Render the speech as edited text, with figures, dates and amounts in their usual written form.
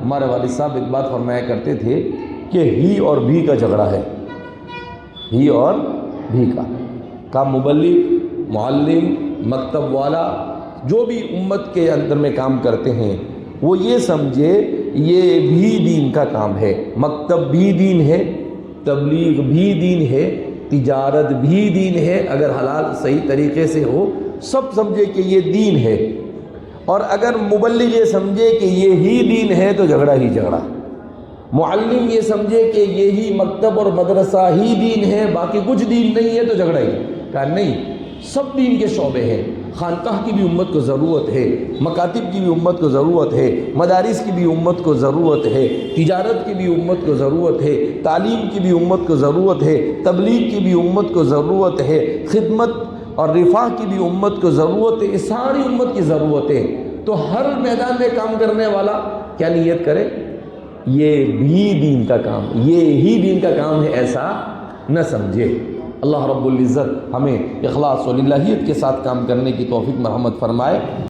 ہمارے والد صاحب ایک بات فرمایا کرتے تھے کہ ہی اور بھی کا جھگڑا ہے، ہی اور بھی کا مبلغ، معلم، مکتب والا جو بھی امت کے اندر میں کام کرتے ہیں وہ یہ سمجھے یہ بھی دین کا کام ہے، مکتب بھی دین ہے، تبلیغ بھی دین ہے، تجارت بھی دین ہے، اگر حلال صحیح طریقے سے ہو سب سمجھے کہ یہ دین ہے۔ اور اگر مبلغ یہ سمجھے کہ یہ ہی دین ہے تو جھگڑا ہی جھگڑا، معلم یہ سمجھے کہ یہی مکتب اور مدرسہ ہی دین ہے باقی کچھ دین نہیں ہے تو جھگڑا ہی۔ کہا نہیں، سب دین کے شعبے ہیں، خانقاہ کی بھی امت کو ضرورت ہے، مکاتب کی بھی امت کو ضرورت ہے، مدارس کی بھی امت کو ضرورت ہے، تجارت کی بھی امت کو ضرورت ہے، تعلیم کی بھی امت کو ضرورت ہے، تبلیغ کی بھی امت کو ضرورت ہے، خدمت اور رفاہ کی بھی امت کو ضرورت ہے، اس ساری امت کی ضرورت ہے۔ تو ہر میدان میں کام کرنے والا کیا نیت کرے؟ یہ بھی دین کا کام، یہ ہی دین کا کام ہے ایسا نہ سمجھے۔ اللہ رب العزت ہمیں اخلاص و للہیت کے ساتھ کام کرنے کی توفیق مرحمت فرمائے۔